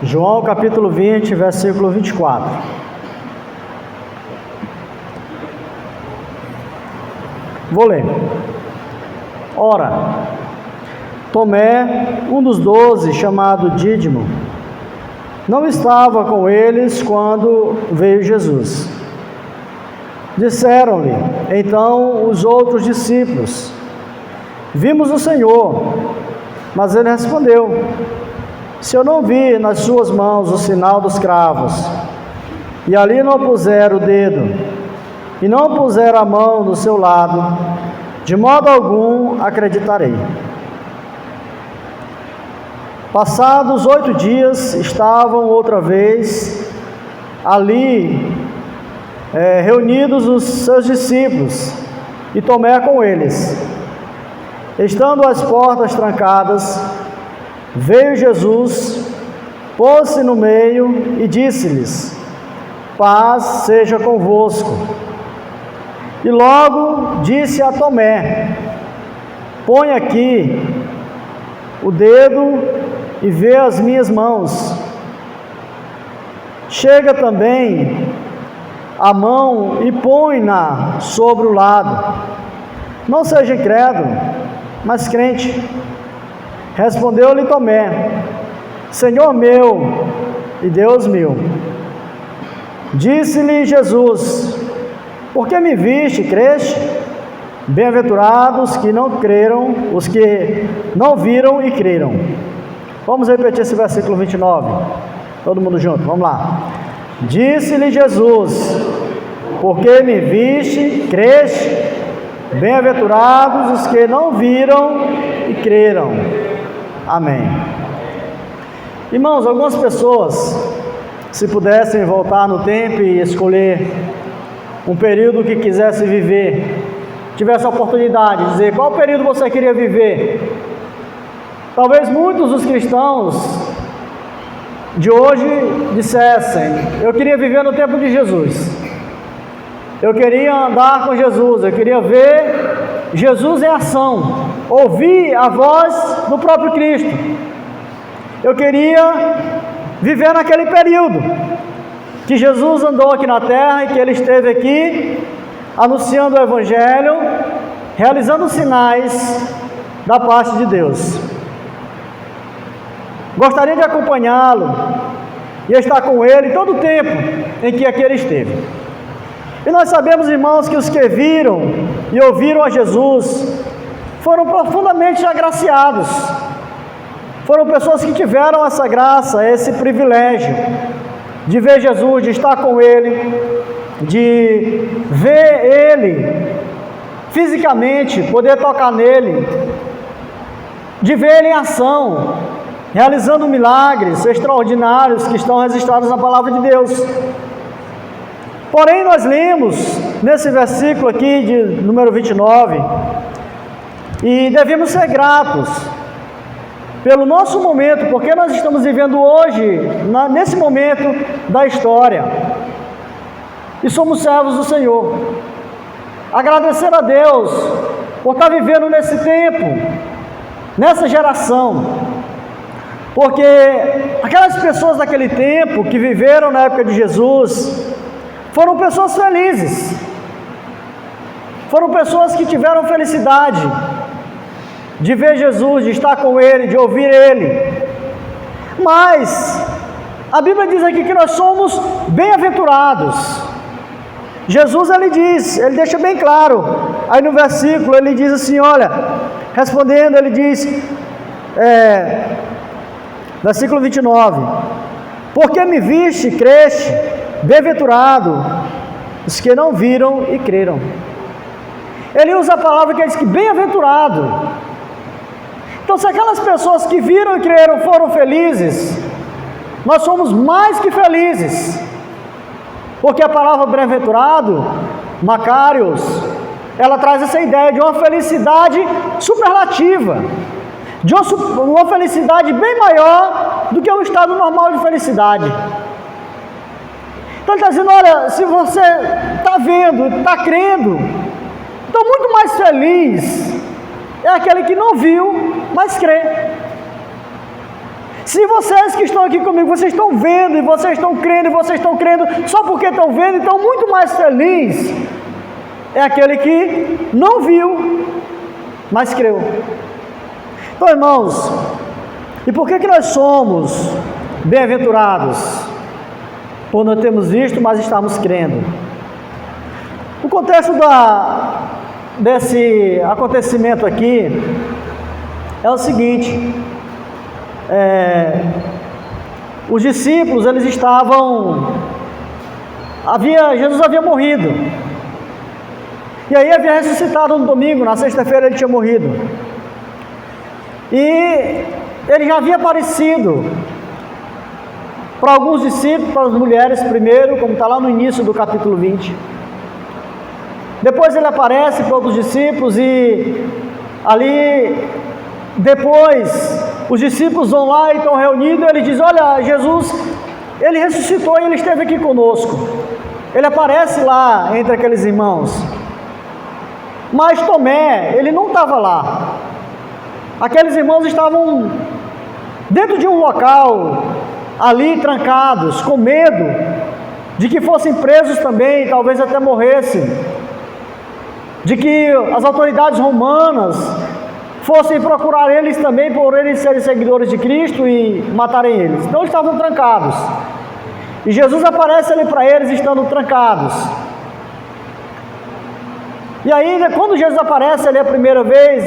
João capítulo 20, versículo 24. Vou ler. Ora, Tomé, um dos 12, chamado Dídimo, não estava com eles quando veio Jesus. Disseram-lhe, então, os outros discípulos: vimos o Senhor. Mas ele respondeu: se eu não vi nas suas mãos o sinal dos cravos, e ali não puser o dedo, e não puser a mão no seu lado, de modo algum acreditarei. Passados 8 dias, estavam outra vez ali reunidos os seus discípulos, e Tomé com eles. Estando as portas trancadas, veio Jesus, pôs-se no meio e disse-lhes: paz seja convosco. E logo disse a Tomé: põe aqui o dedo e vê as minhas mãos. Chega também a mão e põe-na sobre o lado. Não seja incrédulo, mas crente. Respondeu-lhe Tomé: Senhor meu e Deus meu. Disse-lhe Jesus: por que me viste e creste? Bem-aventurados que não creram, os que não viram e creram. Vamos repetir esse versículo 29. Todo mundo junto, vamos lá. Disse-lhe Jesus: por que me viste, creste? Bem-aventurados os que não viram e creram. Amém. Irmãos, algumas pessoas, se pudessem voltar no tempo e escolher um período que quisesse viver, tivesse a oportunidade de dizer qual período você queria viver, talvez muitos dos cristãos de hoje dissessem: eu queria viver no tempo de Jesus, eu queria andar com Jesus, eu queria ver Jesus em ação, ouvir a voz do próprio Cristo, eu queria viver naquele período que Jesus andou aqui na terra e que Ele esteve aqui anunciando o Evangelho, realizando sinais da parte de Deus. Gostaria de acompanhá-lo e estar com Ele todo o tempo em que aqui Ele esteve. E nós sabemos, irmãos, que os que viram e ouviram a Jesus foram profundamente agraciados. Foram pessoas que tiveram essa graça, esse privilégio de ver Jesus, de estar com Ele, de ver Ele fisicamente, poder tocar nele, de ver Ele em ação, realizando milagres extraordinários que estão registrados na palavra de Deus. Porém, nós lemos nesse versículo aqui de número 29, e devemos ser gratos pelo nosso momento, porque nós estamos vivendo hoje, nesse momento da história, e somos servos do Senhor. Agradecer a Deus por estar vivendo nesse tempo, nessa geração, porque aquelas pessoas daquele tempo que viveram na época de Jesus foram pessoas felizes, foram pessoas que tiveram felicidade de ver Jesus, de estar com Ele, de ouvir Ele. Mas a Bíblia diz aqui que nós somos bem-aventurados. Jesus, Ele diz, Ele deixa bem claro, aí no versículo Ele diz assim, olha, respondendo, Ele diz, versículo 29, porque me viste, creste, bem-aventurado os que não viram e creram. Ele usa a palavra que diz que bem-aventurado. Então, se aquelas pessoas que viram e creram foram felizes, nós somos mais que felizes, porque a palavra bem-aventurado, Macarios, ela traz essa ideia de uma felicidade superlativa, de uma felicidade bem maior do que um estado normal de felicidade. Então ele está dizendo, olha, se você está vendo, está crendo, então muito mais feliz é aquele que não viu, mas crê. Se vocês que estão aqui comigo, vocês estão vendo, e vocês estão crendo, só porque estão vendo, então muito mais feliz é aquele que não viu, mas creu. Então, irmãos, e por que nós somos bem-aventurados? Por não termos visto, mas estamos crendo. O contexto desse acontecimento aqui é o seguinte: os discípulos, eles estavam, Jesus havia morrido, e aí havia ressuscitado no domingo, na sexta-feira ele tinha morrido, e ele já havia aparecido para alguns discípulos, para as mulheres primeiro, como está lá no início do capítulo 20, depois ele aparece para outros discípulos, e ali depois os discípulos vão lá e estão reunidos, e ele diz: olha, Jesus, ele ressuscitou e ele esteve aqui conosco. Ele aparece lá entre aqueles irmãos, mas Tomé, ele não estava lá. Aqueles irmãos estavam dentro de um local, ali trancados, com medo de que fossem presos também, talvez até morressem, de que as autoridades romanas fossem procurar eles também, por eles serem seguidores de Cristo, e matarem eles. Então eles estavam trancados, e Jesus aparece ali para eles estando trancados. E aí, quando Jesus aparece ali a primeira vez,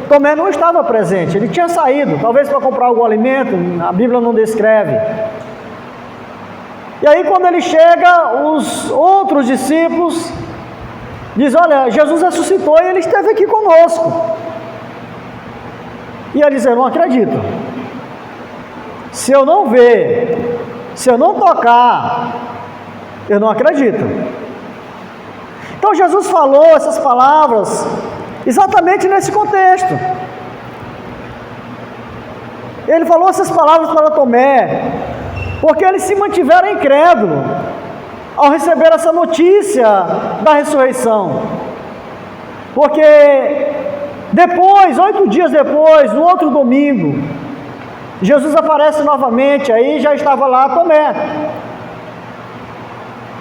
Tomé não estava presente, ele tinha saído, talvez para comprar algum alimento, a Bíblia não descreve. E aí, quando ele chega, os outros discípulos dizem: olha, Jesus ressuscitou e ele esteve aqui conosco. E ele diz: eu não acredito. Se eu não ver, se eu não tocar, eu não acredito. Então Jesus falou essas palavras exatamente nesse contexto. Ele falou essas palavras para Tomé, porque eles se mantiveram incrédulos ao receber essa notícia da ressurreição. Porque depois, 8 dias depois, no outro domingo, Jesus aparece novamente, aí já estava lá Tomé.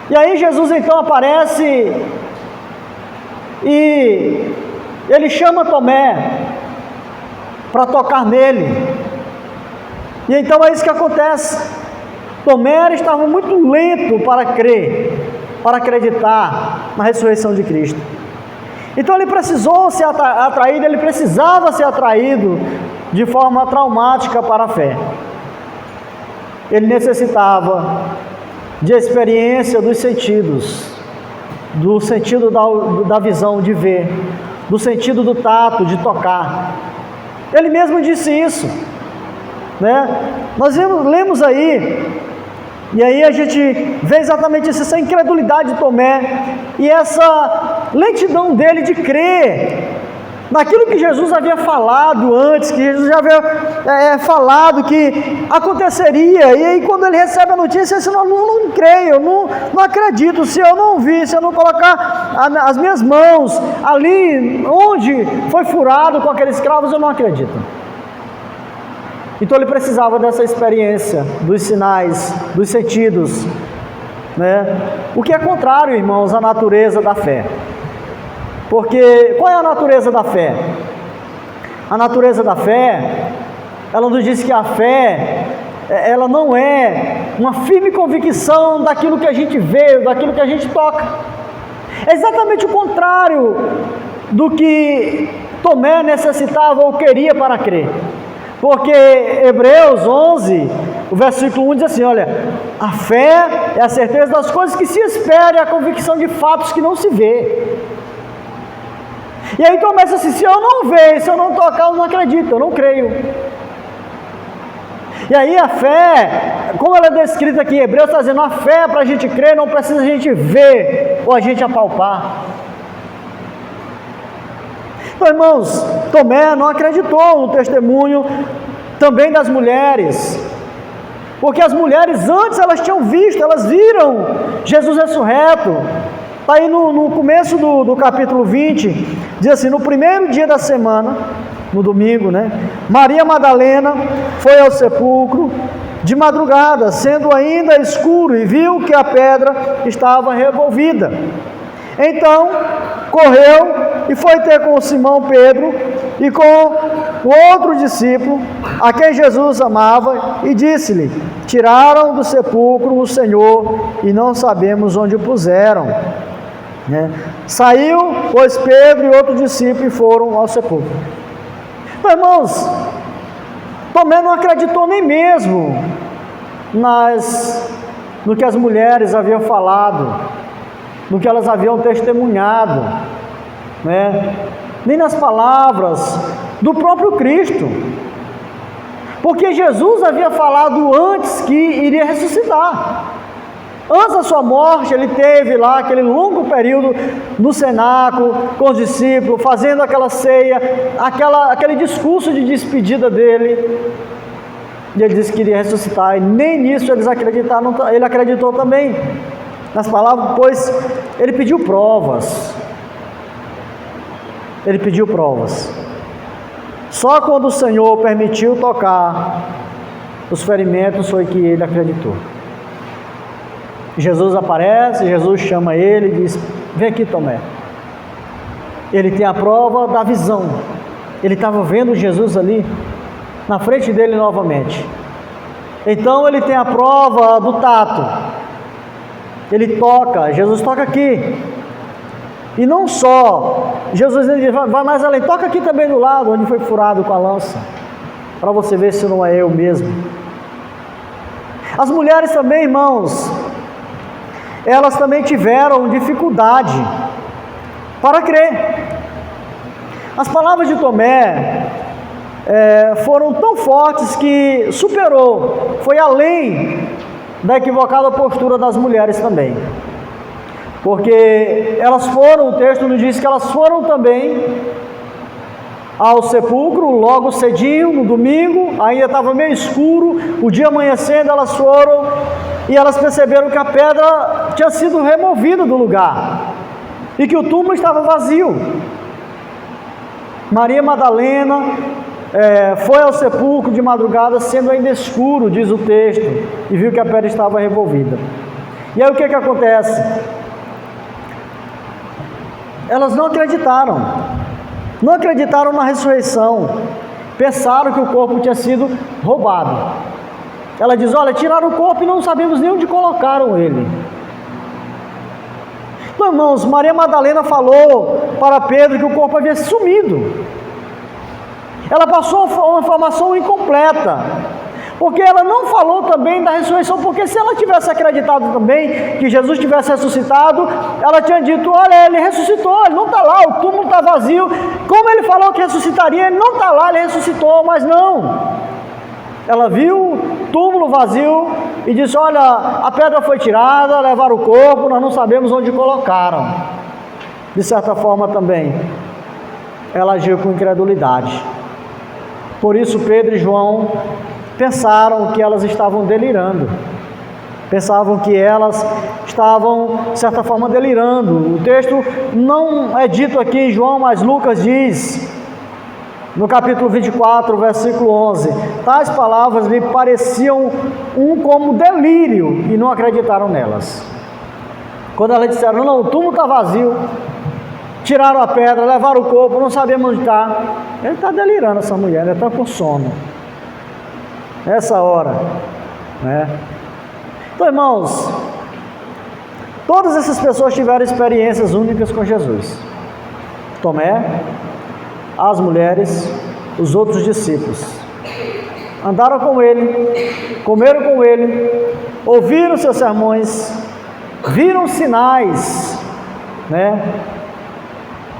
E aí Jesus então aparece e ele chama Tomé para tocar nele. E então é isso que acontece. Tomé estava muito lento para crer, para acreditar na ressurreição de Cristo. Então ele precisou ser atraído, ele precisava ser atraído de forma traumática para a fé. Ele necessitava de experiência dos sentidos, do sentido da visão, de ver, do sentido do tato, de tocar. Ele mesmo disse isso, né? Nós lemos aí, e aí a gente vê exatamente isso, essa incredulidade de Tomé e essa lentidão dele de crer naquilo que Jesus havia falado antes, que Jesus já havia falado que aconteceria. E aí quando ele recebe a notícia, ele diz: não creio, eu não acredito. Se eu não vi, se eu não colocar as minhas mãos ali onde foi furado com aqueles cravos, eu não acredito. Então ele precisava dessa experiência, dos sinais, dos sentidos, né? O que é contrário, irmãos, à natureza da fé. Porque qual é a natureza da fé? A natureza da fé, ela nos diz que a fé, ela não é uma firme convicção daquilo que a gente vê, daquilo que a gente toca. É exatamente o contrário do que Tomé necessitava ou queria para crer. Porque Hebreus 11, o versículo 1 diz assim: olha, a fé é a certeza das coisas que se espera, é a convicção de fatos que não se vê. E aí começa assim: se eu não ver, se eu não tocar, eu não acredito, eu não creio. E aí a fé, como ela é descrita aqui em Hebreus, está dizendo: a fé para a gente crer não precisa a gente ver ou a gente apalpar. Então, irmãos, Tomé não acreditou no testemunho também das mulheres, porque as mulheres antes elas tinham visto, elas viram Jesus ressurreto. Está aí no começo do capítulo 20, diz assim: no primeiro dia da semana, no domingo, né? Maria Madalena foi ao sepulcro de madrugada, sendo ainda escuro, e viu que a pedra estava revolvida. Então, correu e foi ter com Simão Pedro e com o outro discípulo, a quem Jesus amava, e disse-lhe: tiraram do sepulcro o Senhor e não sabemos onde o puseram. Saiu, pois, Pedro e outro discípulo e foram ao sepulcro. Então, irmãos, Tomé não acreditou nem mesmo no que as mulheres haviam falado, no que elas haviam testemunhado, nem nas palavras do próprio Cristo, porque Jesus havia falado antes que iria ressuscitar. Antes da sua morte, ele teve lá aquele longo período no cenáculo, com os discípulos, fazendo aquela ceia, aquele discurso de despedida dele, e ele disse que iria ressuscitar, e nem nisso eles acreditaram. Ele acreditou também nas palavras, pois ele pediu provas. Só quando o Senhor permitiu tocar os ferimentos foi que ele acreditou. Jesus aparece, Jesus chama ele e diz: vem aqui, Tomé. Ele tem a prova da visão. Ele estava vendo Jesus ali na frente dele novamente. Então ele tem a prova do tato. Ele toca, Jesus toca aqui. E não só, Jesus vai mais além, toca aqui também do lado onde foi furado com a lança, para você ver se não é eu mesmo. As mulheres também, irmãos, elas também tiveram dificuldade para crer. As palavras de Tomé foram tão fortes que foi além da equivocada postura das mulheres também. Porque elas foram, o texto nos diz que elas foram também ao sepulcro logo cedinho, no domingo, ainda estava meio escuro, o dia amanhecendo, elas foram e elas perceberam que a pedra tinha sido removida do lugar e que o túmulo estava vazio. Maria Madalena foi ao sepulcro de madrugada, sendo ainda escuro, diz o texto, e viu que a pedra estava revolvida. E aí o que acontece? Elas não acreditaram na ressurreição, pensaram que o corpo tinha sido roubado. Ela diz: olha, tiraram o corpo e não sabemos nem onde colocaram ele. Então, irmãos, Maria Madalena falou para Pedro que o corpo havia sumido. Ela passou uma informação incompleta, porque ela não falou também da ressurreição, porque se ela tivesse acreditado também que Jesus tivesse ressuscitado, ela tinha dito: olha, ele ressuscitou, ele não está lá, o túmulo está vazio. Como ele falou que ressuscitaria, ele não está lá, ele ressuscitou. Mas não, ela viu o túmulo vazio e disse: olha, a pedra foi tirada, levaram o corpo, nós não sabemos onde colocaram. De certa forma também, ela agiu com incredulidade. Por isso Pedro e João pensaram que elas estavam delirando, pensavam que elas estavam, de certa forma, delirando. O texto não é dito aqui em João, mas Lucas diz, no capítulo 24, versículo 11, tais palavras lhe pareciam como delírio e não acreditaram nelas. Quando elas disseram: não, o túmulo está vazio, tiraram a pedra, levaram o corpo, não sabemos onde está. Ele está delirando, essa mulher, ela está com sono nessa hora, Então, irmãos, todas essas pessoas tiveram experiências únicas com Jesus. Tomé, as mulheres, os outros discípulos andaram com ele, comeram com ele, ouviram seus sermões, viram sinais,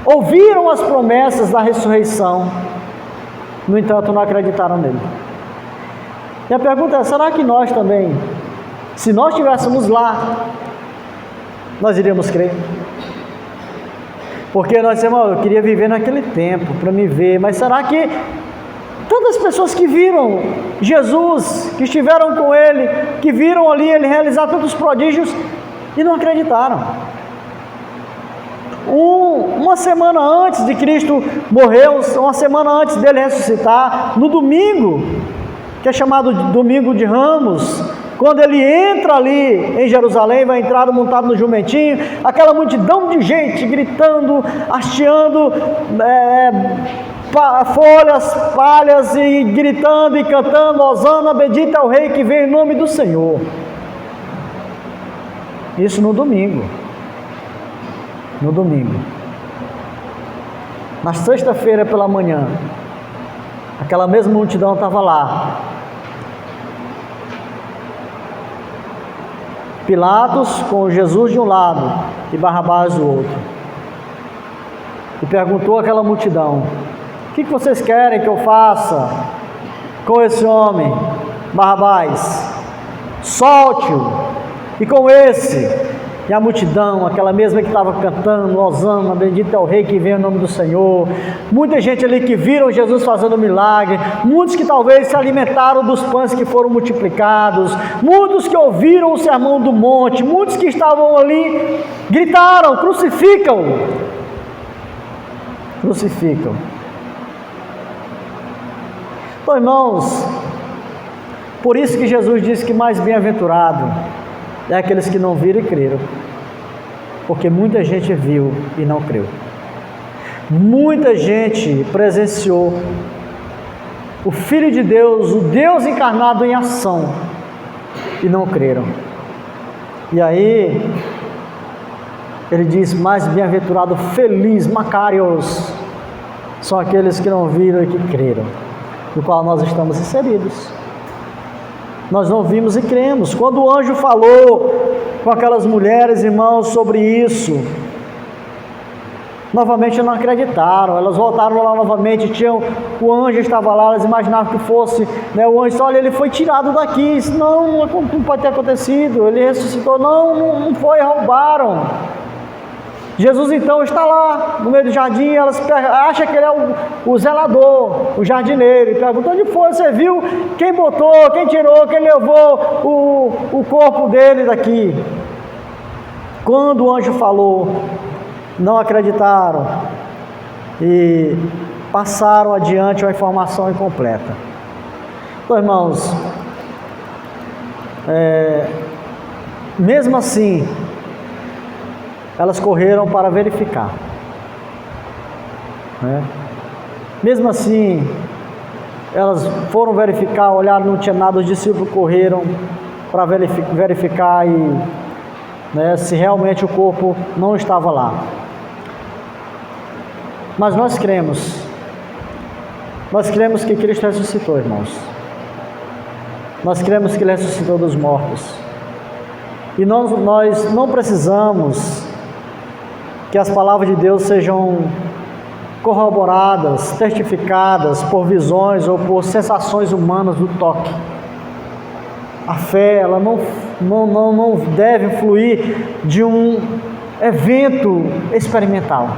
ouviram as promessas da ressurreição, no entanto não acreditaram nele. E a pergunta é: será que nós também, se nós estivéssemos lá, nós iríamos crer? Porque nós dizemos: eu queria viver naquele tempo para me ver, mas será que tantas pessoas que viram Jesus, que estiveram com ele, que viram ali ele realizar tantos prodígios e não acreditaram? uma semana antes de Cristo morrer, uma semana antes dele ressuscitar, no domingo, que é chamado de Domingo de Ramos, quando ele entra ali em Jerusalém, vai entrar montado no jumentinho, aquela multidão de gente gritando, hasteando folhas, palhas, e gritando e cantando: Hosana, bendito é o Rei que vem em nome do Senhor. Isso no domingo. No domingo. Na sexta-feira pela manhã, aquela mesma multidão estava lá. Pilatos com Jesus de um lado e Barrabás do outro. E perguntou àquela multidão: o que vocês querem que eu faça com esse homem, Barrabás? Solte-o. E com esse? E a multidão, aquela mesma que estava cantando: Hosana, bendito é o Rei que vem em nome do Senhor. Muita gente ali que viram Jesus fazendo milagre, muitos que talvez se alimentaram dos pães que foram multiplicados, muitos que ouviram o sermão do monte, muitos que estavam ali, gritaram: crucificam-o, crucificam. Então, irmãos, por isso que Jesus disse que mais bem-aventurado é aqueles que não viram e creram, porque muita gente viu e não creu. Muita gente presenciou o Filho de Deus, o Deus encarnado em ação, e não creram. E aí ele diz: mais bem-aventurado, feliz, macarios, são aqueles que não viram e que creram, no qual nós estamos inseridos. Nós não vimos e cremos. Quando o anjo falou com aquelas mulheres, irmãos, sobre isso, novamente não acreditaram. Elas voltaram lá novamente, o anjo estava lá, elas imaginavam que fosse, o anjo disse: olha, ele foi tirado daqui. Disse: não pode ter acontecido, ele ressuscitou. Não foi, roubaram. Jesus então está lá no meio do jardim, elas acham que ele é o zelador, o jardineiro, e perguntam: onde foi? Você viu quem botou, quem tirou, quem levou o corpo dele daqui? Quando o anjo falou, não acreditaram e passaram adiante uma informação incompleta. Então, irmãos, mesmo assim, elas correram para verificar, mesmo assim, elas foram verificar, olharam, não tinha nada. Os discípulos correram para verificar se realmente o corpo não estava lá. Mas nós cremos que Cristo ressuscitou, irmãos. Nós cremos que Ele ressuscitou dos mortos, e nós não precisamos que as palavras de Deus sejam corroboradas, testificadas por visões ou por sensações humanas do toque. A fé, ela não deve fluir de um evento experimental.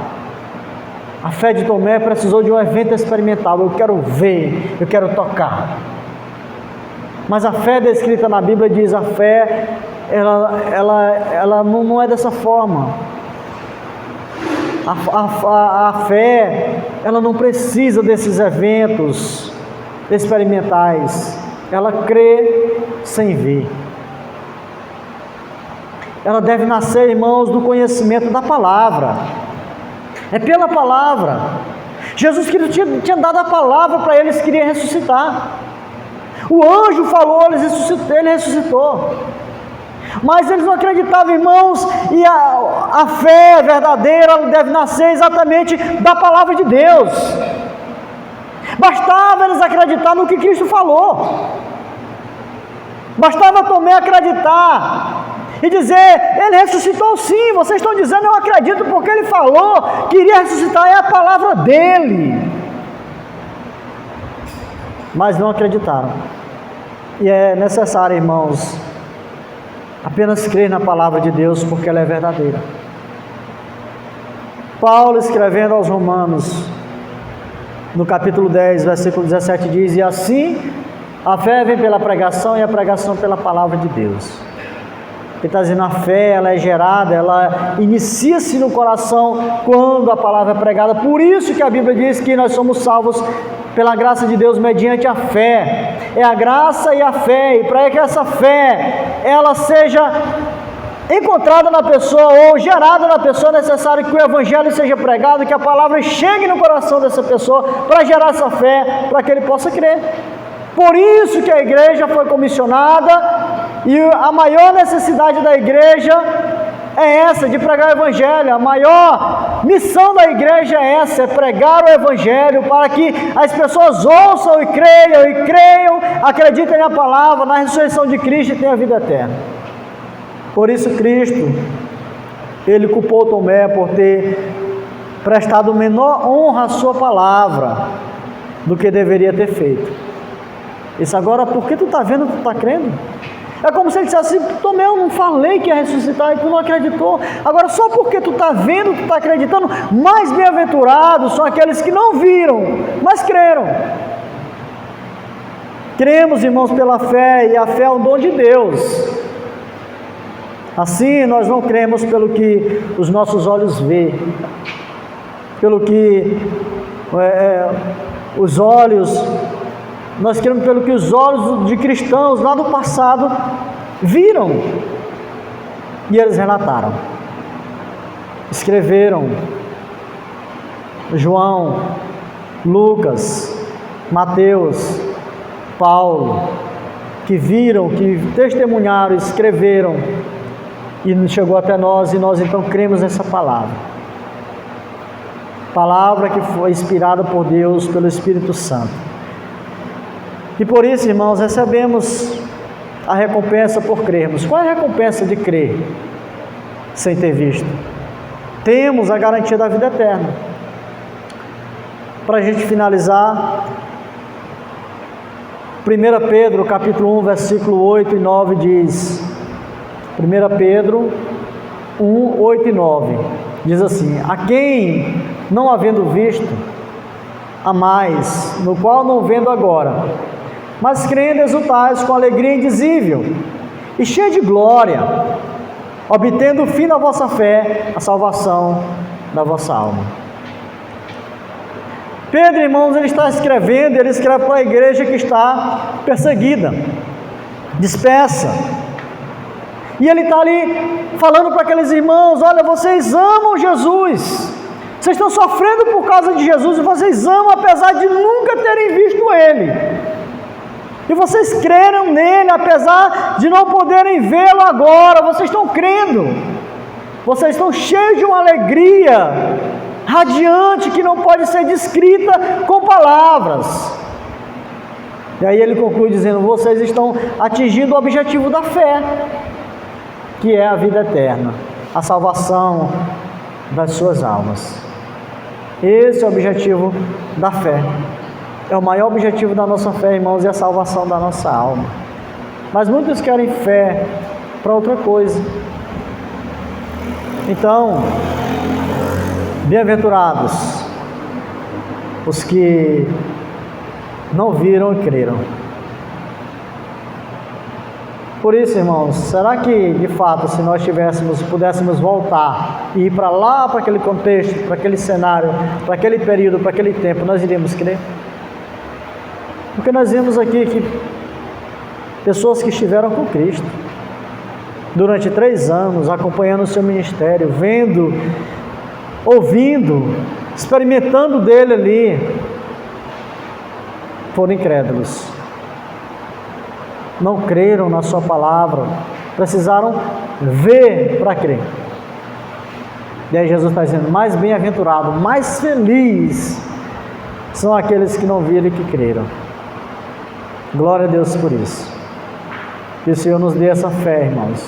A fé de Tomé precisou de um evento experimental. Eu quero ver, eu quero tocar. Mas a fé descrita na Bíblia diz: a fé, ela não é dessa forma. A fé, ela não precisa desses eventos experimentais. Ela crê sem ver. Ela deve nascer, irmãos, do conhecimento da palavra. É pela palavra. Jesus Cristo tinha dado a palavra para eles que queria ressuscitar. O anjo falou, ele ressuscitou. Mas eles não acreditavam, irmãos, e a fé verdadeira deve nascer exatamente da palavra de Deus. Bastava eles acreditar no que Cristo falou. Bastava Tomé acreditar e dizer: ele ressuscitou sim. Vocês estão dizendo: eu acredito porque ele falou que iria ressuscitar, é a palavra dele. Mas não acreditaram. E é necessário, irmãos, apenas crer na palavra de Deus, porque ela é verdadeira. Paulo, escrevendo aos Romanos, no capítulo 10, versículo 17, diz: e assim a fé vem pela pregação, e a pregação pela palavra de Deus. Ele está dizendo, a fé, ela é gerada, ela inicia-se no coração quando a palavra é pregada. Por isso que a Bíblia diz que nós somos salvos pela graça de Deus mediante a fé. É a graça e a fé, e para que essa fé, ela seja encontrada na pessoa ou gerada na pessoa, é necessário que o Evangelho seja pregado, que a palavra chegue no coração dessa pessoa para gerar essa fé, para que ele possa crer. Por isso que a igreja foi comissionada, e a maior necessidade da igreja é essa, de pregar o Evangelho. A maior missão da igreja é essa, é pregar o Evangelho, para que as pessoas ouçam e creiam, acreditem na palavra, na ressurreição de Cristo e tenham a vida eterna. Por isso Cristo, Ele culpou Tomé por ter prestado menor honra à sua palavra do que deveria ter feito. Isso agora, porque tu está vendo, tu está crendo? É como se ele dissesse assim, Tomé, eu não falei que ia ressuscitar e tu não acreditou. Agora, só porque tu está vendo, tu está acreditando, mais bem-aventurados são aqueles que não viram, mas creram. Cremos, irmãos, pela fé, e a fé é um dom de Deus. Assim, nós não cremos pelo que os nossos olhos veem, pelo que os olhos... Nós cremos pelo que os olhos de cristãos lá do passado viram e eles relataram, escreveram. João, Lucas, Mateus, Paulo, que viram, que testemunharam, escreveram e chegou até nós, e nós então cremos nessa palavra que foi inspirada por Deus, pelo Espírito Santo. E por isso, irmãos, recebemos a recompensa por crermos. Qual é a recompensa de crer sem ter visto? Temos a garantia da vida eterna. Para a gente finalizar, 1 Pedro capítulo 1, versículo 8 e 9 diz, 1 Pedro 1, 8 e 9, diz assim, a quem, não havendo visto, a mais, no qual não vendo agora, mas crendo exultais com alegria indizível e cheia de glória, obtendo o fim da vossa fé, a salvação da vossa alma. Pedro, irmãos, ele escreve para a igreja que está perseguida, dispersa, e ele está ali falando para aqueles irmãos, olha, vocês amam Jesus, vocês estão sofrendo por causa de Jesus, e vocês amam apesar de nunca terem visto Ele, e vocês creram nele, apesar de não poderem vê-lo agora, vocês estão crendo, vocês estão cheios de uma alegria radiante, que não pode ser descrita com palavras. E aí ele conclui dizendo, vocês estão atingindo o objetivo da fé, que é a vida eterna, a salvação das suas almas. Esse é o objetivo da fé. É o maior objetivo da nossa fé, irmãos, é a salvação da nossa alma. Mas muitos querem fé para outra coisa. Então, bem-aventurados os que não viram e creram. Por isso, irmãos, será que de fato, se nós pudéssemos voltar e ir para lá, para aquele contexto, para aquele cenário, para aquele período, para aquele tempo, nós iríamos crer? Porque nós vemos aqui que pessoas que estiveram com Cristo durante 3 anos, acompanhando o seu ministério, vendo, ouvindo, experimentando dele ali, foram incrédulos, não creram na sua palavra, precisaram ver para crer. E aí Jesus está dizendo, mais bem-aventurado, mais feliz são aqueles que não viram e que creram. Glória a Deus por isso. Que o Senhor nos dê essa fé, irmãos,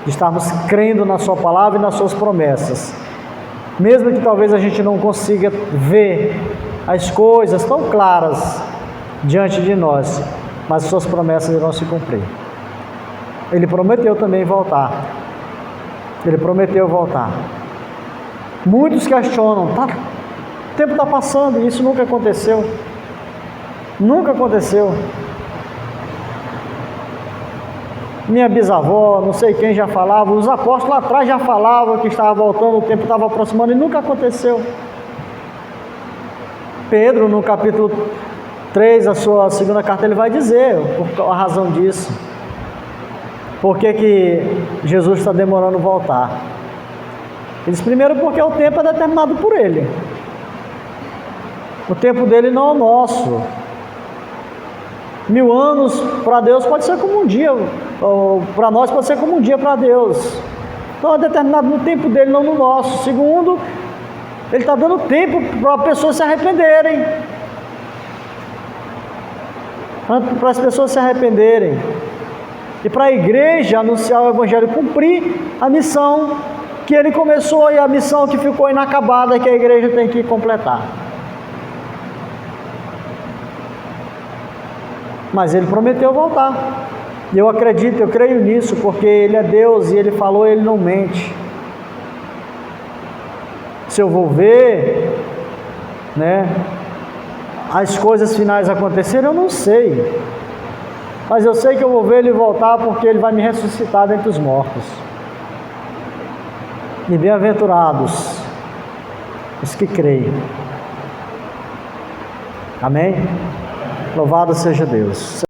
de estarmos crendo na sua palavra e nas suas promessas, mesmo que talvez a gente não consiga ver as coisas tão claras diante de nós, mas suas promessas irão se cumprir. Ele prometeu também voltar. Ele prometeu voltar. Muitos questionam, o tempo está passando e isso nunca aconteceu. Nunca aconteceu. minha bisavó, não sei quem já falava, os apóstolos lá atrás já falavam que estava voltando, o tempo estava aproximando e nunca aconteceu. Pedro, no capítulo 3, a sua segunda carta, ele vai dizer a razão disso. Por que Jesus está demorando voltar? Ele diz, primeiro, porque o tempo é determinado por Ele. O tempo dele não é o nosso. 1000 anos para Deus pode ser como um dia, para nós pode ser como um dia para Deus. Então é determinado no tempo dele, não no nosso. Segundo, Ele está dando tempo para as pessoas se arrependerem. Para as pessoas se arrependerem. E para a igreja anunciar o Evangelho, cumprir a missão que Ele começou e a missão que ficou inacabada, que a igreja tem que completar. Mas Ele prometeu voltar. E eu acredito, eu creio nisso, porque Ele é Deus e Ele falou, Ele não mente. Se eu vou ver, né, as coisas finais acontecerem, eu não sei. Mas eu sei que eu vou ver Ele voltar, porque Ele vai me ressuscitar dentre os mortos. E bem-aventurados os que creem. Amém? Louvado seja Deus.